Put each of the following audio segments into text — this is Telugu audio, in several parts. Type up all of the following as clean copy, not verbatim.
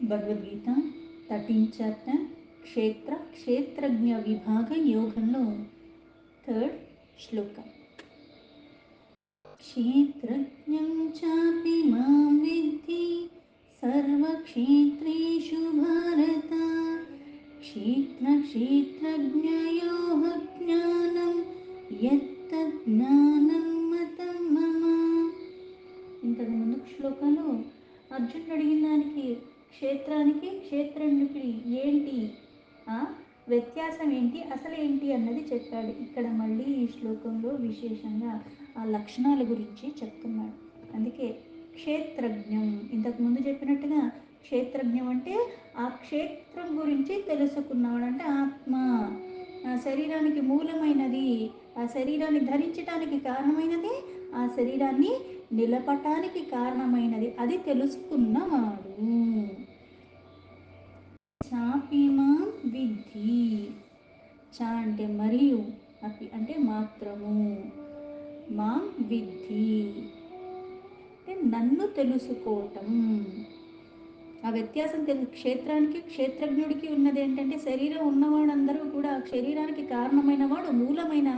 భగవద్గీత 13th చాప్టర్ క్షేత్రజ్ఞ విభాగ యోగంలో థర్డ్ శ్లోకం. క్షేత్రజ్ఞం చాపి మాం విద్ధి సర్వక్షేత్రేషు భారత క్షేత్రజ్ఞయోః జ్ఞానం యత్తజ్ఞానం మతం మమ. ఇంతకు ముందు శ్లోకంలో అర్జునుడు అడిగిన దానికి క్షేత్రానికి క్షేత్రజ్ఞుడికి ఏంటి వ్యత్యాసం ఏంటి, అసలు ఏంటి అన్నది చెప్పాడు. ఇక్కడ మళ్ళీ ఈ శ్లోకంలో విశేషంగా ఆ లక్షణాల గురించి చెప్తున్నాడు. అందుకే క్షేత్రజ్ఞం, ఇంతకుముందు చెప్పినట్టుగా క్షేత్రజ్ఞం అంటే ఆ క్షేత్రం గురించి తెలుసుకున్నాడు. అంటే ఆత్మ ఆ శరీరానికి మూలమైనది, ఆ శరీరాన్ని ధరించడానికి కారణమైనది, ఆ శరీరాన్ని నిలపటానికి కారణమైనది, అది తెలుసుకున్నవాడు. చాపిమా విద్ధి, చా అంటే మరియు, అపి అంటే మాత్రము, మాం విద్ధి అంటే నన్ను తెలుసుకోవటం. ఆ వ్యత్యాసం క్షేత్రానికి క్షేత్రజ్ఞుడికి ఉన్నది ఏంటంటే శరీరం ఉన్నవాడందరూ కూడా శరీరానికి కారణమైన వాడు మూలమైన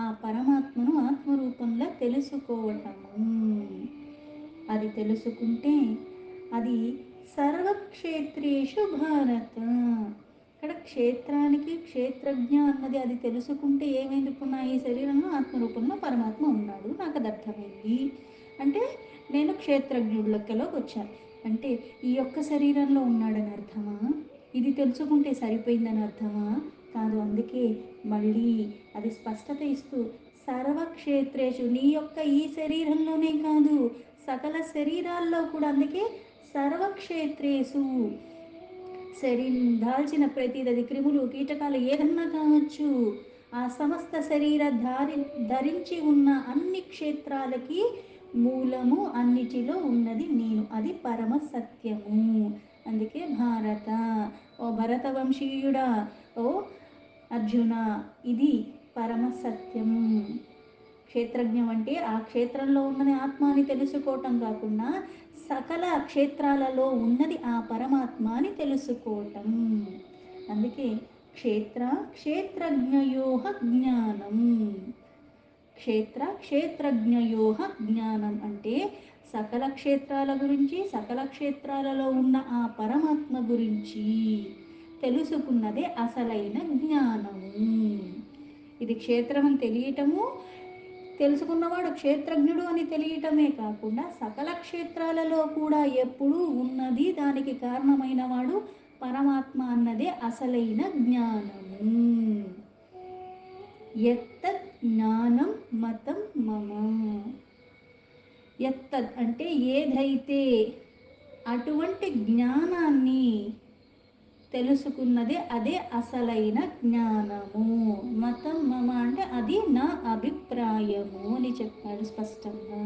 ఆ పరమాత్మను ఆత్మరూపంలో తెలుసుకోవటము. అది తెలుసుకుంటే అది సర్వక్షేత్రేషు భారత. ఇక్కడ క్షేత్రానికి క్షేత్రజ్ఞ అన్నది అది తెలుసుకుంటే ఏమైంది, ఇప్పుడు నా ఈ శరీరంలో ఆత్మరూపంలో పరమాత్మ ఉన్నాడు, నాకు అది అర్థమైంది అంటే నేను క్షేత్రజ్ఞుడి లెక్కలోకి వచ్చాను. అంటే ఈ యొక్క శరీరంలో ఉన్నాడని అర్థమా, ఇది తెలుసుకుంటే సరిపోయిందని అర్థమా? కాదు. అందుకే మళ్ళీ అది స్పష్టత ఇస్తూ సర్వక్షేత్రేషు, నీ యొక్క ఈ శరీరంలోనే కాదు సకల శరీరాల్లో కూడా, అందుకే సర్వక్షేత్రేషు శరీరం దాల్చిన ప్రతిదది క్రిములు కీటకాలు ఏదన్నా కావచ్చు, ఆ సమస్త శరీర ధరించి ఉన్న అన్ని క్షేత్రాలకి మూలము, అన్నిటిలో ఉన్నది నేను, అది పరమ సత్యము. అందుకే భారత, ఓ భరతవంశీయుడా, ఓ అర్జున, ఇది పరమ సత్యం. క్షేత్రజ్ఞం అంటే ఆ క్షేత్రంలో ఉన్నది ఆత్మ అని తెలుసుకోవటం కాకుండా సకల క్షేత్రాలలో ఉన్నది ఆ పరమాత్మ అని తెలుసుకోవటం. అందుకే క్షేత్రజ్ఞయోః జ్ఞానం. క్షేత్రజ్ఞయోః జ్ఞానం అంటే సకల క్షేత్రాల గురించి, సకల క్షేత్రాలలో ఉన్న ఆ పరమాత్మ గురించి తెలుసుకున్నదే అసలైన జ్ఞానము. ఇది క్షేత్రం అని తెలియటము, తెలుసుకున్నవాడు క్షేత్రజ్ఞుడు అని తెలియటమే కాకుండా సకల క్షేత్రాలలో కూడా ఎప్పుడూ ఉన్నది, దానికి కారణమైన వాడు పరమాత్మ అన్నదే అసలైన జ్ఞానము. యత్తత్ జ్ఞానం మతం మమ. యత్తత్ అంటే ఏదైతే, అటువంటి జ్ఞానాన్ని తెలుసుకున్నదే అదే అసలైన జ్ఞానము. మతం మమ అంటే అది నా అభిప్రాయము అని చెప్పాడు స్పష్టంగా.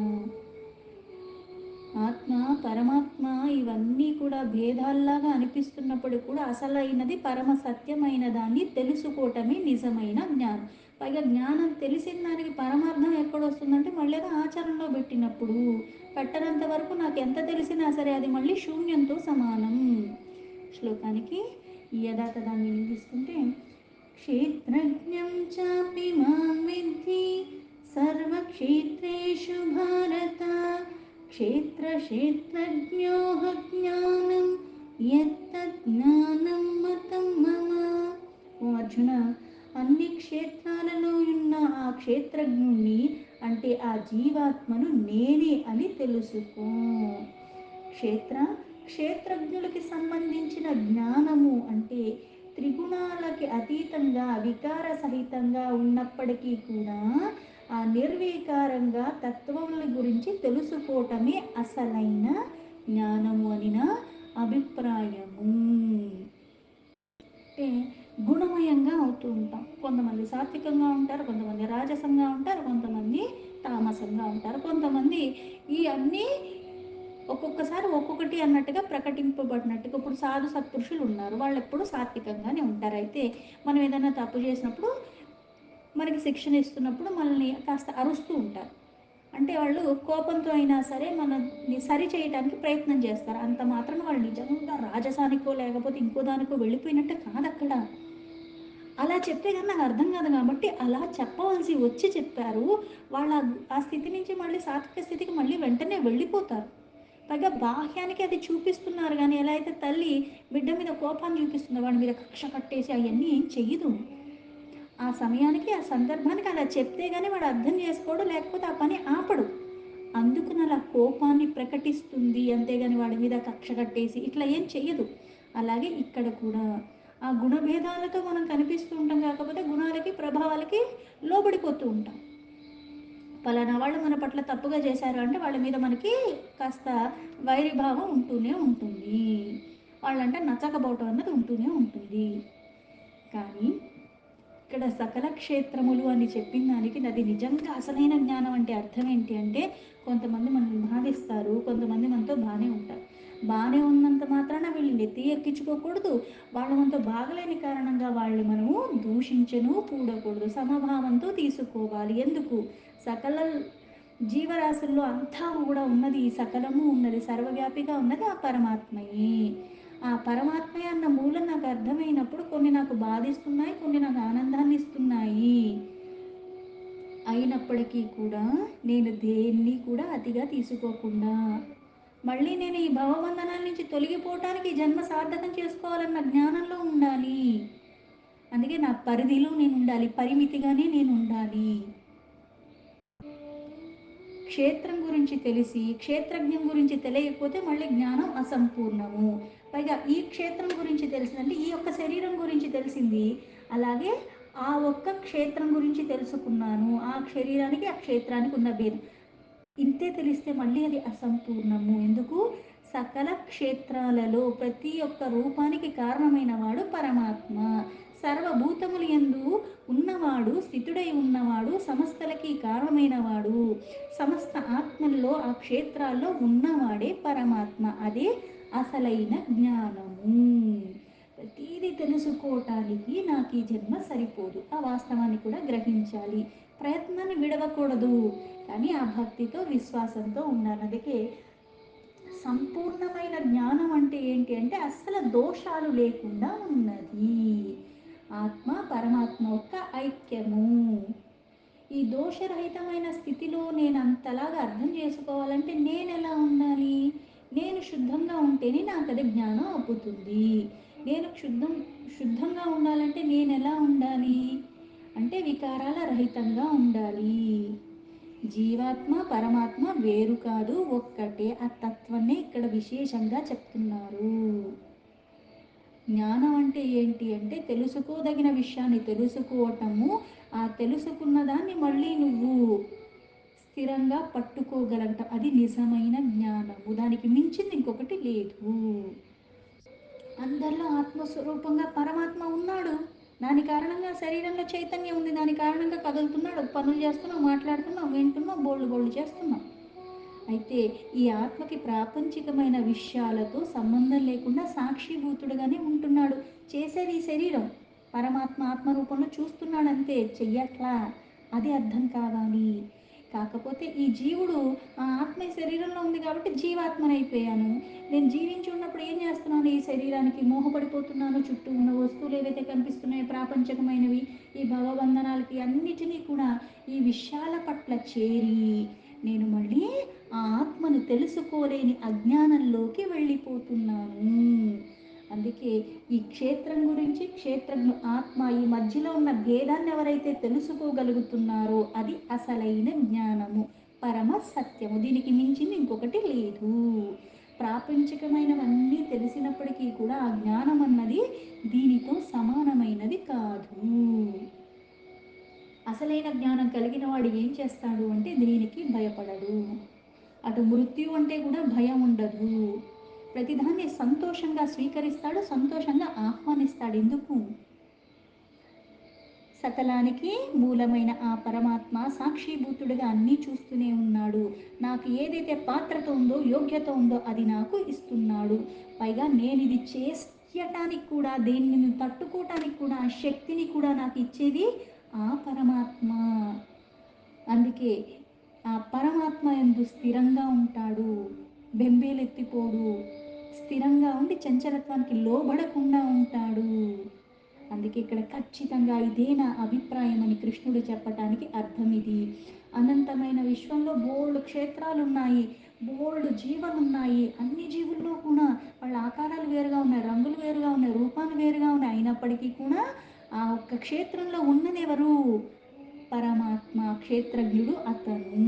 ఆత్మ పరమాత్మ ఇవన్నీ కూడా భేదాల్లాగా అనిపిస్తున్నప్పుడు కూడా అసలైనది పరమ సత్యమైన దాన్ని తెలుసుకోవటమే నిజమైన జ్ఞానం. పైగా జ్ఞానం తెలిసిన దానికి పరమార్థం ఎక్కడొస్తుందంటే మళ్ళీ ఆచరణలో పెట్టినప్పుడు. పెట్టనంత వరకు నాకు ఎంత తెలిసినా సరే అది మళ్ళీ శూన్యంతో సమానం. శ్లోకానికి యథాతథాన్ని తీసుకుంటే క్షేత్రజ్ఞం చాపి మాం విద్ధి సర్వక్షేత్రేషు భారత క్షేత్రజ్ఞయోః జ్ఞానం యత్తజ్ఞానం మతం మమ. ఓ అర్జున, అన్ని క్షేత్రాలలో ఉన్న ఆ క్షేత్రజ్ఞుణ్ణి అంటే ఆ జీవాత్మను నేనే అని తెలుసుకో. క్షేత్రజ్ఞులకి సంబంధించిన జ్ఞానము అంటే త్రిగుణాలకి అతీతంగా వికార సహితంగా ఉన్నప్పటికీ కూడా ఆ నిర్వికారంగా తత్వముల గురించి తెలుసుకోవటమే అసలైన జ్ఞానము అని నా అభిప్రాయము. అంటే గుణమయంగా అవుతూ ఉంటాం. కొంతమంది సాత్వికంగా ఉంటారు, కొంతమంది రాజసంగా ఉంటారు, కొంతమంది తామసంగా ఉంటారు, కొంతమంది ఈ అన్నీ ఒక్కొక్కసారి ఒక్కొక్కటి అన్నట్టుగా ప్రకటింపబడినట్టుగా. ఇప్పుడు సాధు సత్పురుషులు ఉన్నారు, వాళ్ళు ఎప్పుడు సాత్వికంగానే ఉంటారు. అయితే మనం ఏదైనా తప్పు చేసినప్పుడు మనకి శిక్షణ ఇస్తున్నప్పుడు మనల్ని కాస్త అరుస్తూ ఉంటారు. అంటే వాళ్ళు కోపంతో అయినా సరే మనల్ని సరి చేయడానికి ప్రయత్నం చేస్తారు. అంత మాత్రం వాళ్ళు నిజంగా రాజసానికో లేకపోతే ఇంకో దానికో వెళ్ళిపోయినట్టే కాదు అక్కడ. అలా చెప్తే కానీ నాకు అర్థం కాదు కాబట్టి అలా చెప్పవలసి వచ్చి చెప్పారు. వాళ్ళ ఆ స్థితి నుంచి మళ్ళీ సాత్విక స్థితికి మళ్ళీ వెంటనే వెళ్ళిపోతారు. పైగా బాహ్యానికి అది చూపిస్తున్నారు కానీ ఎలా అయితే తల్లి బిడ్డ మీద కోపాన్ని చూపిస్తుందో వాడి మీద కక్ష కట్టేసి అవన్నీ ఏం చెయ్యదు. ఆ సమయానికి ఆ సందర్భానికి అలా చెప్తే కానీ వాడు అర్థం చేసుకోడు, లేకపోతే ఆ పని ఆపడు. అందుకుని అలా కోపాన్ని ప్రకటిస్తుంది, అంతేగాని వాడి మీద కక్ష కట్టేసి ఇట్లా ఏం చెయ్యదు. అలాగే ఇక్కడ కూడా ఆ గుణభేదాలతో మనం కనిపిస్తూ ఉంటాం, కాకపోతే గుణాలకి ప్రభావాలకి లోబడిపోతూ ఉంటాం. పలానా వాళ్ళు మన పట్ల తప్పుగా చేశారు అంటే వాళ్ళ మీద మనకి కాస్త వైరిభావం ఉంటూనే ఉంటుంది, వాళ్ళంటే నచ్చకపోవటం అన్నది ఉంటూనే ఉంటుంది. కానీ ఇక్కడ సకల క్షేత్రములు అని చెప్పిన దానికి అది నిజంగా అసలైన జ్ఞానం అంటే అర్థం ఏంటి అంటే, కొంతమంది మనల్ని బాధిస్తారు, కొంతమంది మనతో బాగానే ఉంటారు. బాగానే ఉన్నంత మాత్రాన వీళ్ళు నెత్తి ఎక్కించుకోకూడదు, వాళ్ళు మనతో బాగలేని కారణంగా వాళ్ళు మనము దూషించను కూడకూడదు, సమభావంతో తీసుకోవాలి. ఎందుకు? సకల జీవరాశుల్లో అంతా కూడా ఉన్నది, సకలము ఉన్నది, సర్వవ్యాపిగా ఉన్నది ఆ పరమాత్మయే. ఆ పరమాత్మే అన్న మూలం నాకు అర్థమైనప్పుడు కొన్ని నాకు బాధిస్తున్నాయి, కొన్ని నాకు ఆనందాన్ని ఇస్తున్నాయి. అయినప్పటికీ కూడా నేను దేన్ని కూడా అతిగా తీసుకోకుండా మళ్ళీ నేను ఈ భవబంధనాల నుంచి తొలగిపోవటానికి జన్మ సార్థకం చేసుకోవాలన్న జ్ఞానంలో ఉండాలి. అందుకే నా పరిధిలో నేను ఉండాలి, పరిమితిగానే నేను ఉండాలి. క్షేత్రం గురించి తెలిసి క్షేత్రజ్ఞం గురించి తెలియకపోతే మళ్ళీ జ్ఞానం అసంపూర్ణము. పైగా ఈ క్షేత్రం గురించి తెలిసిందంటే ఈ యొక్క శరీరం గురించి తెలిసింది, అలాగే ఆ ఒక్క క్షేత్రం గురించి తెలుసుకున్నాను, ఆ శరీరానికి ఆ క్షేత్రానికి ఉన్న భేదం ఇంతే తెలిస్తే మళ్ళీ అది అసంపూర్ణము. ఎందుకు? సకల క్షేత్రాలలో ప్రతి ఒక్క రూపానికి కారణమైన వాడు పరమాత్మ. సర్వభూతములు యందు ఉన్నవాడు, స్థితుడై ఉన్నవాడు, సమస్తలకి కారణమైన వాడు, సమస్త ఆత్మల్లో ఆ క్షేత్రాల్లో ఉన్నవాడే పరమాత్మ. అదే అసలైన జ్ఞానము. ప్రతీది తెలుసుకోవటానికి నాకు ఈ జన్మ సరిపోదు, ఆ వాస్తవాన్ని కూడా గ్రహించాలి, ప్రయత్నాన్ని విడవకూడదు, కానీ ఆ భక్తితో విశ్వాసంతో ఉండాలి. అందుకే సంపూర్ణమైన జ్ఞానం అంటే ఏంటి అంటే అస్సలు దోషాలు లేకుండా ఉన్నది, ఆత్మ పరమాత్మ యొక్క ఐక్యము. ఈ దోషరహితమైన స్థితిలో నేను అంతలాగా అర్థం చేసుకోవాలంటే నేను ఎలా ఉండాలి? నేను శుద్ధంగా ఉంటేనే నాకు అది జ్ఞానం అబ్బుతుంది. నేను శుద్ధంగా ఉండాలంటే నేను ఎలా ఉండాలి అంటే వికారాల రహితంగా ఉండాలి. జీవాత్మ పరమాత్మ వేరు కాదు, ఒక్కటే. ఆ తత్వాన్ని ఇక్కడ విశేషంగా చెప్తున్నారు. జ్ఞానం అంటే ఏంటి అంటే తెలుసుకోదగిన విషయాన్ని తెలుసుకోవటము, ఆ తెలుసుకున్న దాన్ని మళ్ళీ నువ్వు స్థిరంగా పట్టుకోగలగటం, అది నిజమైన జ్ఞానము. దానికి మించింది ఇంకొకటి లేదు. అందరిలో ఆత్మస్వరూపంగా పరమాత్మ ఉన్నాడు, దాని కారణంగా శరీరంలో చైతన్యం ఉంది, దాని కారణంగా కదులుతున్నాడు, పనులు చేస్తున్నాం, మాట్లాడుతున్నాం, వింటున్నాం, బోళ్ళు బోళ్ళు చేస్తున్నాం. అయితే ఈ ఆత్మకి ప్రాపంచికమైన విషయాలతో సంబంధం లేకుండా సాక్షిభూతుడుగానే ఉంటున్నాడు. చేసేది ఈ శరీరం, పరమాత్మ ఆత్మరూపంలో చూస్తున్నాడు అంతే, చెయ్యట్లా. అది అర్థం కావాలి. కాకపోతే ఈ జీవుడు ఆ ఆత్మ ఈ శరీరంలో ఉంది కాబట్టి జీవాత్మనైపోయాను. నేను జీవించి ఉన్నప్పుడు ఏం చేస్తున్నాను? ఈ శరీరానికి మోహపడిపోతున్నాను. చుట్టూ ఉన్న వస్తువులు ఏవైతే కనిపిస్తున్నాయో ప్రాపంచకమైనవి, ఈ భవబంధనాలకి అన్నిటినీ కూడా ఈ విషయాల పట్ల చేరి నేను మళ్ళీ ఆ ఆత్మను తెలుసుకోలేని అజ్ఞానంలోకి వెళ్ళిపోతున్నాను. అందుకే ఈ క్షేత్రం గురించి, క్షేత్రజ్ఞ ఆత్మ ఈ మధ్యలో ఉన్న భేదాన్ని ఎవరైతే తెలుసుకోగలుగుతున్నారో అది అసలైన జ్ఞానము, పరమ సత్యము. దీనికి మించింది ఇంకొకటి లేదు. ప్రాపంచికమైనవన్నీ తెలిసినప్పటికీ కూడా ఆ జ్ఞానం అన్నది దీనితో సమానమైనది కాదు. అసలైన జ్ఞానం కలిగిన వాడు ఏం చేస్తాడు అంటే దేనికి భయపడడు. అటు మృత్యు అంటే కూడా భయం ఉండదు. ప్రతిదాన్ని సంతోషంగా స్వీకరిస్తాడు, సంతోషంగా ఆహ్వానిస్తాడు. ఎందుకు? సకలానికి మూలమైన ఆ పరమాత్మ సాక్షిభూతుడిగా అన్నీ చూస్తూనే ఉన్నాడు. నాకు ఏదైతే పాత్రత ఉందో, యోగ్యత ఉందో అది నాకు ఇస్తున్నాడు. పైగా నేను ఇది చేయటానికి కూడా, దేన్ని తట్టుకోవటానికి కూడా ఆ శక్తిని కూడా నాకు ఇచ్చేది ఆ పరమాత్మ. అందుకే ఆ పరమాత్మ యందు స్థిరంగా ఉంటాడు, బెంబేలెత్తిపోడు, స్థిరంగా ఉండి చంచలత్వానికి లోబడకుండా ఉంటాడు. అందుకే ఇక్కడ ఖచ్చితంగా ఇదే నా అభిప్రాయం అని కృష్ణుడు చెప్పటానికి అర్థం ఇది. అనంతమైన విశ్వంలో బోల్డ్ క్షేత్రాలు ఉన్నాయి, బోల్డ్ జీవాలు ఉన్నాయి. అన్ని జీవుల్లో కూడా వాళ్ళ ఆకారాలు వేరుగా ఉన్నాయి, రంగులు వేరుగా ఉన్నాయి, రూపాలు వేరుగా ఉన్నాయి. అయినప్పటికీ కూడా ఆ ఒక్క క్షేత్రంలో ఉన్నదెవరు? పరమాత్మ, క్షేత్రజ్ఞుడు అతను.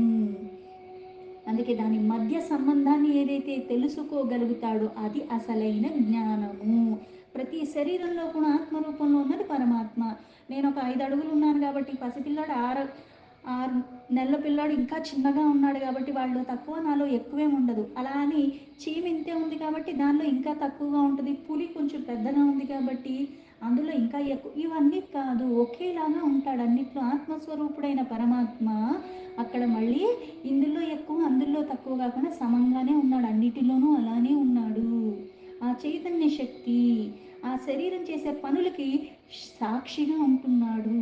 అందుకే దాని మధ్య సంబంధాన్ని ఏదైతే తెలుసుకోగలుగుతాడో అది అసలైన జ్ఞానము. ప్రతి శరీరంలో కూడా ఆత్మరూపంలో ఉన్నది పరమాత్మ. నేను ఒక 5 అడుగులు ఉన్నాను కాబట్టి పసిపిల్లాడు 6 నెలల పిల్లాడు ఇంకా చిన్నగా ఉన్నాడు కాబట్టి వాళ్ళు తక్కువ, నాలో ఎక్కువేం ఉండదు. అలా అని చీమ ఇంతే ఉంది కాబట్టి దానిలో ఇంకా తక్కువగా ఉంటుంది. పులి కొంచెం పెద్దగా ఉంది కాబట్టి అందులో ఇంకా ఎక్కువ. ఇవన్నీ కాదు, ఒకేలాగా ఉంటాడు అన్నిట్లో. ఆత్మస్వరూపుడైన పరమాత్మ అక్కడ మళ్ళీ ఇందులో ఎక్కువ అందులో తక్కువ కాకుండా సమంగానే ఉన్నాడు, అన్నిటిలోనూ అలానే ఉన్నాడు. ఆ చైతన్య శక్తి ఆ శరీరం చేసే పనులకి సాక్షిగా ఉంటున్నాడు.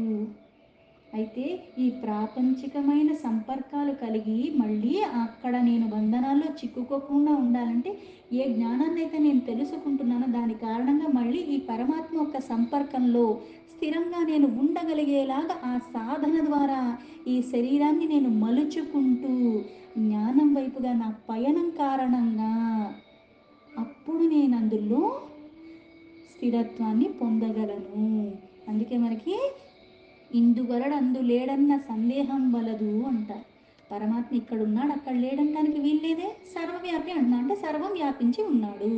అయితే ఈ ప్రాపంచికమైన సంపర్కాలు కలిగి మళ్ళీ అక్కడ నేను బంధనాల్లో చిక్కుకోకుండా ఉండాలంటే ఏ జ్ఞానాన్ని అయితే నేను తెలుసుకుంటున్నానో దాని కారణంగా మళ్ళీ ఈ పరమాత్మ యొక్క సంపర్కంలో స్థిరంగా నేను ఉండగలిగేలాగా ఆ సాధన ద్వారా ఈ శరీరాన్ని నేను మలుచుకుంటూ జ్ఞానం వైపుగా నా పయనం కారణంగా అప్పుడు నేను అందులో స్థిరత్వాన్ని పొందగలను. అందుకే మనకి ఇందువలడు అందు లేడన్న సందేహం వలదు అంటారు. పరమాత్మ ఇక్కడ ఉన్నాడు అక్కడ లేడంటానికి వీల్లేదే. సర్వవ్యాపి అంటున్నా అంటే సర్వం వ్యాపించి ఉన్నాడు.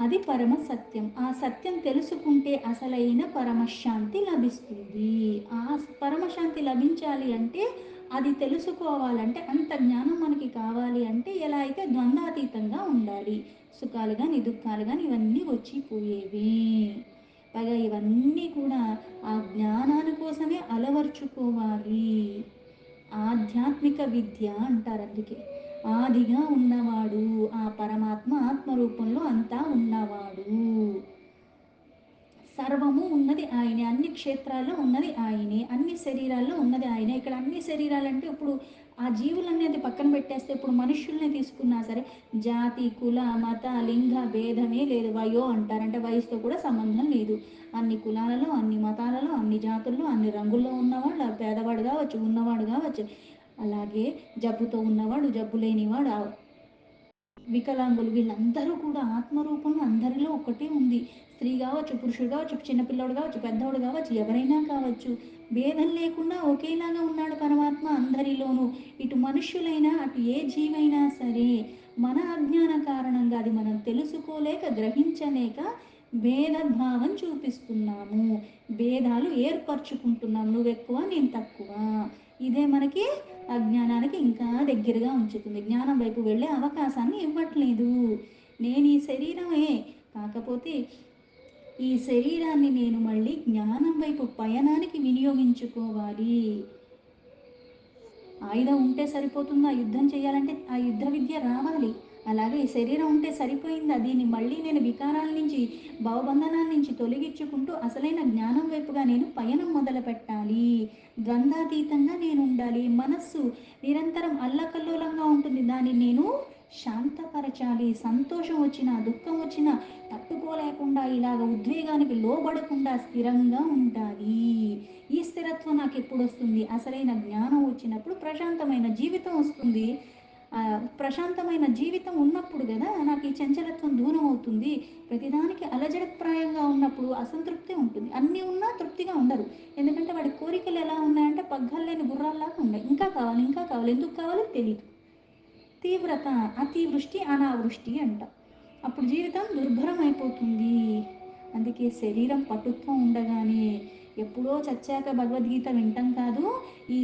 అది పరమ సత్యం. ఆ సత్యం తెలుసుకుంటే అసలైన పరమశాంతి లభిస్తుంది. ఆ పరమశాంతి లభించాలి అంటే అది తెలుసుకోవాలంటే అంత జ్ఞానం మనకి కావాలి అంటే ఎలా అయితే ద్వంద్వాతీతంగా ఉండాలి. సుఖాలు కానీ దుఃఖాలు కానీ ఇవన్నీ వచ్చిపోయేవి. పైగా ఇవన్నీ కూడా ఆ జ్ఞానాని కోసమే అలవర్చుకోవాలి. ఆధ్యాత్మిక విద్య అంటారు. అందుకే ఆదిగా ఉన్నవాడు ఆ పరమాత్మ ఆత్మరూపంలో అంతా ఉన్నవాడు. సర్వము ఉన్నది ఆయనే, అన్ని క్షేత్రాల్లో ఉన్నది ఆయనే, అన్ని శరీరాల్లో ఉన్నది ఆయనే. ఇక్కడ అన్ని శరీరాలంటే ఇప్పుడు ఆ జీవులనేది పక్కన పెట్టేస్తే ఇప్పుడు మనుష్యుల్ని తీసుకున్నా సరే జాతి, కుల, మత, లింగ భేదమే లేదు. వయో అంటారు, అంటే వయసుతో కూడా సంబంధం లేదు. అన్ని కులాలలో, అన్ని మతాలలో, అన్ని జాతుల్లో, అన్ని రంగుల్లో ఉన్నవాళ్ళు, పేదవాడు కావచ్చు, ఉన్నవాడు కావచ్చు, అలాగే జబ్బుతో ఉన్నవాడు, జబ్బు లేనివాడు, వికలాంగులు, వీళ్ళందరూ కూడా ఆత్మరూపంలో అందరిలో ఒకటే ఉంది. స్త్రీ కావచ్చు, పురుషుడు కావచ్చు, చిన్నపిల్లడు కావచ్చు, పెద్దవాడు కావచ్చు, ఎవరైనా కావచ్చు, భేదం లేకుండా ఒకేలాగా ఉన్నాడు పరమాత్మ అందరిలోనూ. ఇటు మనుష్యులైనా అటు ఏ జీవైనా సరే మన అజ్ఞాన కారణంగా అది మనం తెలుసుకోలేక గ్రహించలేక భేదభావం చూపిస్తున్నాము, భేదాలు ఏర్పరచుకుంటున్నాం. నువ్వు ఎక్కువ నేను తక్కువ. ఇదే మనకి అజ్ఞానానికి ఇంకా దగ్గరగా ఉంచుతుంది, జ్ఞానం వైపు వెళ్ళే అవకాశాన్ని ఇవ్వట్లేదు. నేను ఈ శరీరమే, కాకపోతే ఈ శరీరాన్ని నేను మళ్ళీ జ్ఞానం వైపు పయనానికి వినియోగించుకోవాలి. ఆయుధం ఉంటే సరిపోతుందా యుద్ధం చేయాలంటే? ఆ యుద్ధ విద్య రావాలి. అలాగే ఈ శరీరం ఉంటే సరిపోయిందా? దీన్ని మళ్ళీ నేను వికారాల నుంచి, భవబంధనాల నుంచి తొలగించుకుంటూ అసలైన జ్ఞానం వైపుగా నేను పయనం మొదలు పెట్టాలి. ద్వంద్వాతీతంగా నేను ఉండాలి. మనస్సు నిరంతరం అల్లకల్లోలంగా ఉంటుంది, దాన్ని నేను శాంతపరచాలి. సంతోషం వచ్చినా దుఃఖం వచ్చినా తట్టుకోలేకుండా ఇలాగ ఉద్వేగానికి లోబడకుండా స్థిరంగా ఉండాలి. ఈ స్థిరత్వం నాకు ఎప్పుడు వస్తుంది? అసలైన జ్ఞానం వచ్చినప్పుడు ప్రశాంతమైన జీవితం వస్తుంది. ప్రశాంతమైన జీవితం ఉన్నప్పుడు కదా నాకు ఈ చంచలత్వం దూరం అవుతుంది. ప్రతిదానికి అలజడప్రాయంగా ఉన్నప్పుడు అసంతృప్తి ఉంటుంది. అన్నీ ఉన్నా తృప్తిగా ఉండరు. ఎందుకంటే వాడి కోరికలు ఎలా ఉన్నాయంటే పగ్గాలు లేని గుర్రాల్లాగా ఉన్నాయి. ఇంకా కావాలి, ఇంకా కావాలి, ఎందుకు కావాలో తెలియదు. తీవ్రత, అతివృష్టి, అనావృష్టి అంట. అప్పుడు జీవితం దుర్భరం అయిపోతుంది. అందుకే శరీరం పటుత్వం ఉండగానే ఎప్పుడో చచ్చాక భగవద్గీత వింటాం కాదు, ఈ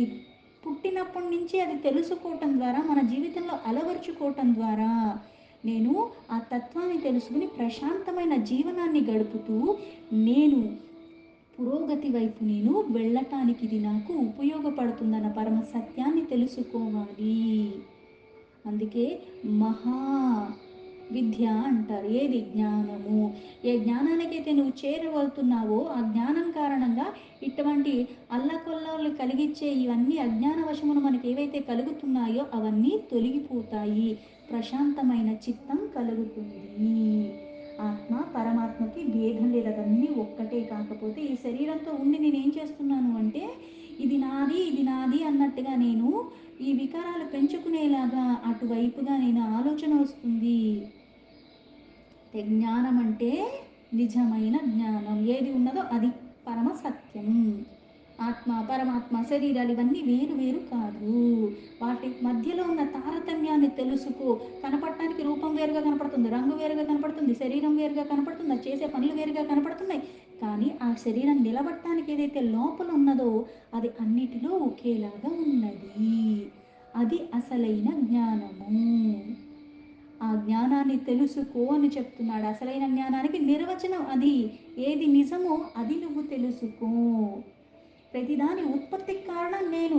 పుట్టినప్పటి నుంచి అది తెలుసుకోవటం ద్వారా మన జీవితంలో అలవర్చుకోవటం ద్వారా నేను ఆ తత్వాన్ని తెలుసుకుని ప్రశాంతమైన జీవనాన్ని గడుపుతూ నేను పురోగతి వైపు నేను వెళ్ళటానికి ఇది నాకు ఉపయోగపడుతుందన్న పరమ సత్యాన్ని తెలుసుకోవాలి. అందుకే మహా విద్య అంటారు. ఏది? జ్ఞానము. ఏ జ్ఞానానికైతే నువ్వు చేరవలుతున్నావో ఆ జ్ఞానం కారణంగా ఇటువంటి అల్లకొల్లాలు కలిగించే ఇవన్నీ అజ్ఞాన వశమును మనకి ఏవైతే కలుగుతున్నాయో అవన్నీ తొలగిపోతాయి. ప్రశాంతమైన చిత్తం కలుగుతుంది. ఆత్మ పరమాత్మకి భేదం లేదు, అదన్నీ ఒక్కటే. కాకపోతే ఈ శరీరంతో ఉండి నేనేం చేస్తున్నాను అంటే ఇది నాది ఇది నాది అన్నట్టుగా నేను ఈ వికారాలు పెంచుకునేలాగా అటువైపుగా నేను ఆలోచన వస్తుంది. జ్ఞానం అంటే నిజమైన జ్ఞానం ఏది ఉన్నదో అది పరమ సత్యం. ఆత్మ పరమాత్మ శరీరాలు ఇవన్నీ వేరు వేరు కాదు. వాటి మధ్యలో ఉన్న తారతమ్యాన్ని తెలుసుకో. కనపడటానికి రూపం వేరుగా కనపడుతుంది, రంగు వేరుగా కనపడుతుంది, శరీరం వేరుగా కనపడుతుంది, అది చేసే పనులు వేరుగా కనపడుతున్నాయి. కానీ ఆ శరీరం నిలబడటానికి ఏదైతే లోపల ఉన్నదో అది అన్నిటిలో ఒకేలాగా ఉన్నది. అది అసలైన జ్ఞానము. ఆ జ్ఞానాన్ని తెలుసుకో అని చెప్తున్నాడు. అసలైన జ్ఞానానికి నిర్వచనం అది. ఏది నిజమో అది నువ్వు తెలుసుకో. ప్రతిదాని ఉత్పత్తికి కారణం నేను.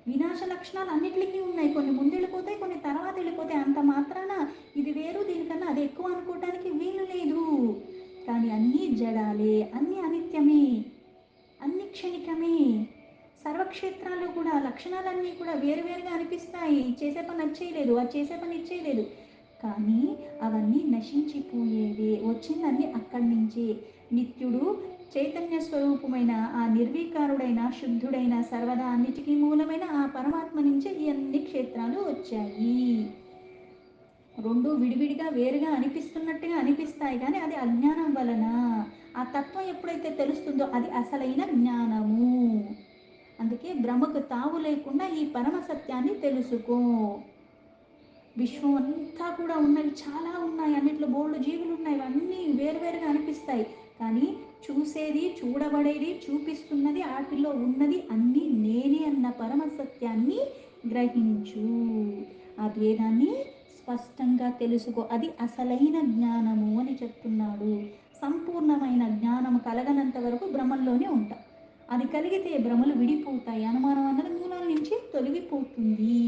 వినాశ లక్షణాలు అన్నిటికీ ఉన్నాయి. కొన్ని ముందు వెళ్ళిపోతాయి, కొన్ని తర్వాత వెళ్ళిపోతాయి. అంత మాత్రాన ఇది వేరు దీనికన్నా అది ఎక్కువ అనుకోవటానికి వీలు లేదు. కానీ అన్నీ జడాలే, అన్నీ అనిత్యమే, అన్ని క్షణికమే. సర్వక్షేత్రాలు కూడా లక్షణాలన్నీ కూడా వేరువేరుగా అనిపిస్తాయి. చేసే పని అది చేయలేదు, అది చేసే పని ఇది చేయలేదు. కానీ అవన్నీ నశించిపోయేవే. వచ్చిందన్నీ అక్కడి నుంచే. నిత్యుడు చైతన్య స్వరూపమైన ఆ నిర్వీకారుడైన శుద్ధుడైన సర్వదా అన్నిటికీ మూలమైన ఆ పరమాత్మ నుంచే ఈ అన్ని క్షేత్రాలు వచ్చాయి. రెండు విడివిడిగా వేరుగా అనిపిస్తున్నట్టుగా అనిపిస్తాయి, కానీ అది అజ్ఞానం వలన. ఆ తత్వం ఎప్పుడైతే తెలుస్తుందో అది అసలైన జ్ఞానము. అందుకే భ్రమకు తావు లేకుండా ఈ పరమ సత్యాన్ని తెలుసుకో. విశ్వం అంతా కూడా ఉన్నవి చాలా ఉన్నాయి, అన్నిట్లో బోల్డ్ జీవులు ఉన్నాయి, అన్నీ వేరువేరుగా అనిపిస్తాయి. కానీ చూసేది చూడబడేది చూపిస్తున్నది వాటిలో ఉన్నది అన్నీ నేనే అన్న పరమ సత్యాన్ని గ్రహించు. ఆ భేదాన్ని స్పష్టంగా తెలుసుకో. అది అసలైన జ్ఞానము అని చెప్తున్నాడు. సంపూర్ణమైన జ్ఞానం కలగనంత వరకు భ్రమంలోనే ఉంటాం. అది కలిగితే భ్రమలు విడిపోతాయి, అనుమానం అన్నది మూలాల నుంచి తొలగిపోతుంది.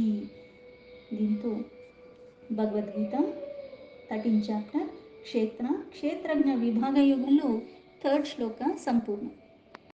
దీంతో భగవద్గీత 13th చాప్టర్ క్షేత్రజ్ఞ విభాగ యోగంలో థర్డ్ శ్లోక సంపూర్ణం.